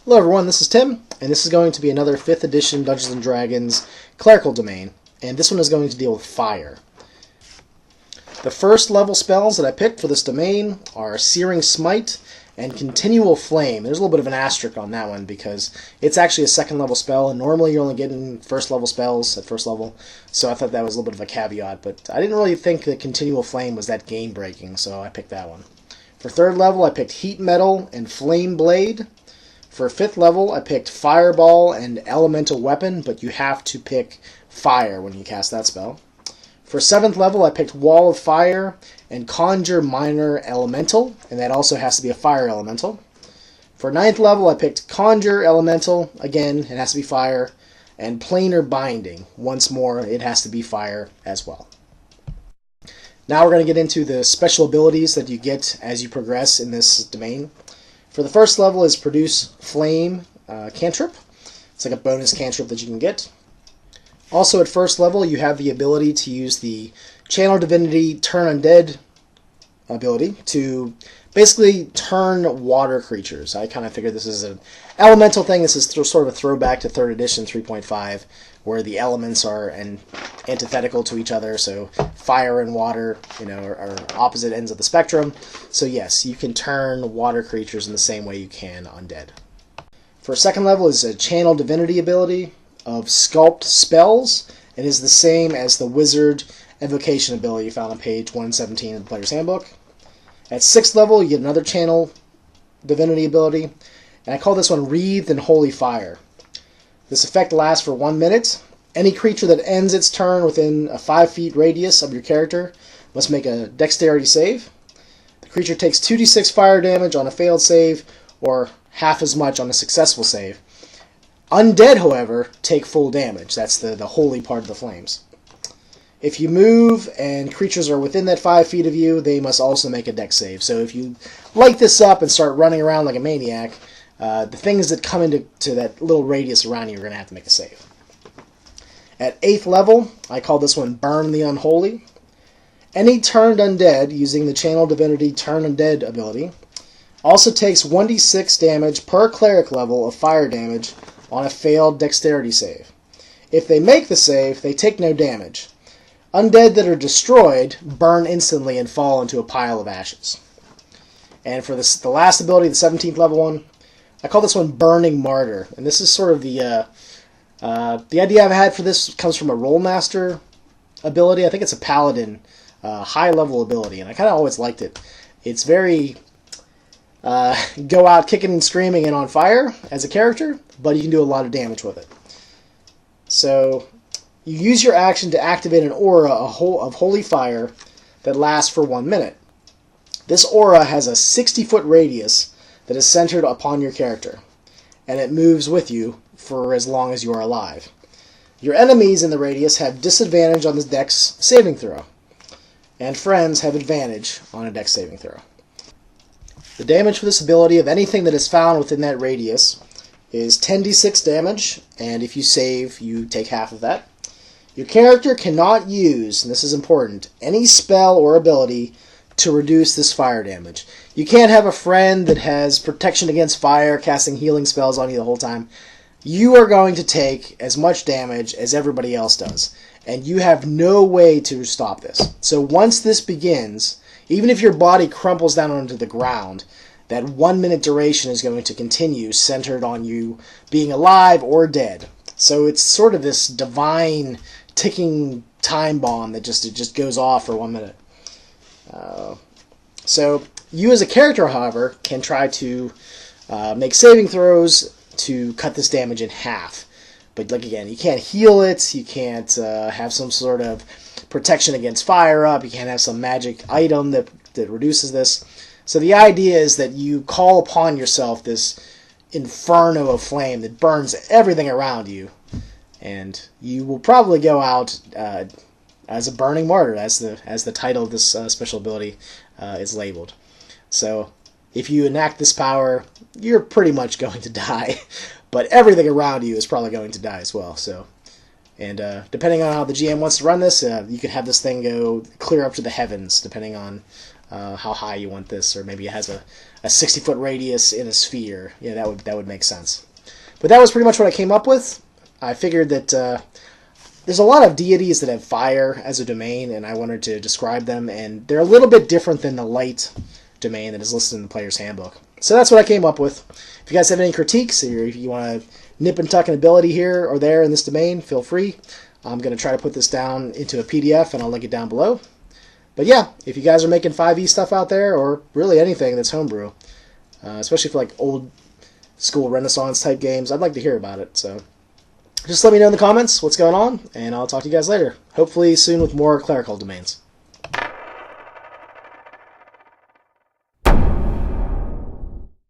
Hello everyone, this is Tim, and this is going to be another 5th edition Dungeons & Dragons Clerical Domain, and this one is going to deal with fire. The first level spells that I picked for this domain are Searing Smite and Continual Flame. There's a little bit of an asterisk on that one because it's actually a second level spell, and normally you're only getting first level spells at first level, so I thought that was a little bit of a caveat, but I didn't really think that Continual Flame was that game breaking, so I picked that one. For third level, I picked Heat Metal and Flame Blade. For 5th level, I picked Fireball and Elemental Weapon, but you have to pick Fire when you cast that spell. For 7th level, I picked Wall of Fire and Conjure Minor Elemental, and that also has to be a Fire Elemental. For 9th level, I picked Conjure Elemental, again, it has to be Fire, and Planar Binding. Once more, it has to be Fire as well. Now we're going to get into the special abilities that you get as you progress in this domain. For the first level is Produce Flame cantrip. It's like a bonus cantrip that you can get. Also at first level you have the ability to use the Channel Divinity Turn Undead ability to basically turn water creatures. I kind of figured this is an elemental thing. This is sort of a throwback to 3rd edition 3.5 where the elements are antithetical to each other, so fire and water, are opposite ends of the spectrum. So yes, you can turn water creatures in the same way you can undead. For 2nd level is a Channel Divinity ability of Sculpt Spells. It is the same as the Wizard Evocation ability you found on page 117 of the Player's Handbook. At 6th level, you get another Channel Divinity ability, and I call this one Wreaths and Holy Fire. This effect lasts for 1 minute. Any creature that ends its turn within a 5 feet radius of your character must make a dexterity save. The creature takes 2d6 fire damage on a failed save, or half as much on a successful save. Undead, however, take full damage. That's the holy part of the flames. If you move and creatures are within that 5 feet of you, they must also make a dex save. So if you light this up and start running around like a maniac, the things that come into that little radius around you are going to have to make a save. At 8th level, I call this one Burn the Unholy. Any turned undead using the Channel Divinity Turn Undead ability also takes 1d6 damage per cleric level of fire damage on a failed dexterity save. If they make the save, they take no damage. Undead that are destroyed burn instantly and fall into a pile of ashes. And for the last ability, the 17th level one, I call this one Burning Martyr. And this is sort of the idea I've had for this comes from a Rollmaster ability. I think it's a Paladin high-level ability, and I kind of always liked it. It's very go out kicking and screaming and on fire as a character, but you can do a lot of damage with it. So you use your action to activate an aura of holy fire that lasts for 1 minute. This aura has a 60-foot radius that is centered upon your character, and it moves with you for as long as you are alive. Your enemies in the radius have disadvantage on the dex saving throw, and friends have advantage on a dex saving throw. The damage for this ability of anything that is found within that radius is 10d6 damage, and if you save, you take half of that. Your character cannot use, and this is important, any spell or ability to reduce this fire damage. You can't have a friend that has protection against fire casting healing spells on you the whole time. You are going to take as much damage as everybody else does, and you have no way to stop this. So once this begins, even if your body crumples down onto the ground, that 1 minute duration is going to continue centered on you being alive or dead. So it's sort of this divine ticking time bomb that just goes off for 1 minute. So you as a character, however, can try to make saving throws to cut this damage in half. But like again, you can't heal it, you can't have some sort of protection against fire up, you can't have some magic item that reduces this. So the idea is that you call upon yourself this inferno of flame that burns everything around you, and you will probably go out as a burning martyr, as the title of this special ability is labeled. So if you enact this power, you're pretty much going to die, but everything around you is probably going to die as well. So, and depending on how the GM wants to run this, you could have this thing go clear up to the heavens, depending on how high you want this, or maybe it has a 60-foot radius in a sphere. Yeah, that would make sense. But that was pretty much what I came up with. I figured that there's a lot of deities that have fire as a domain, and I wanted to describe them, and they're a little bit different than the light domain that is listed in the player's handbook. So that's what I came up with. If you guys have any critiques, or if you want to nip and tuck an ability here or there in this domain, feel free. I'm going to try to put this down into a PDF, and I'll link it down below. But yeah, if you guys are making 5e stuff out there, or really anything that's homebrew, especially for like old school Renaissance type games, I'd like to hear about it. So just let me know in the comments what's going on, and I'll talk to you guys later. Hopefully soon with more clerical domains.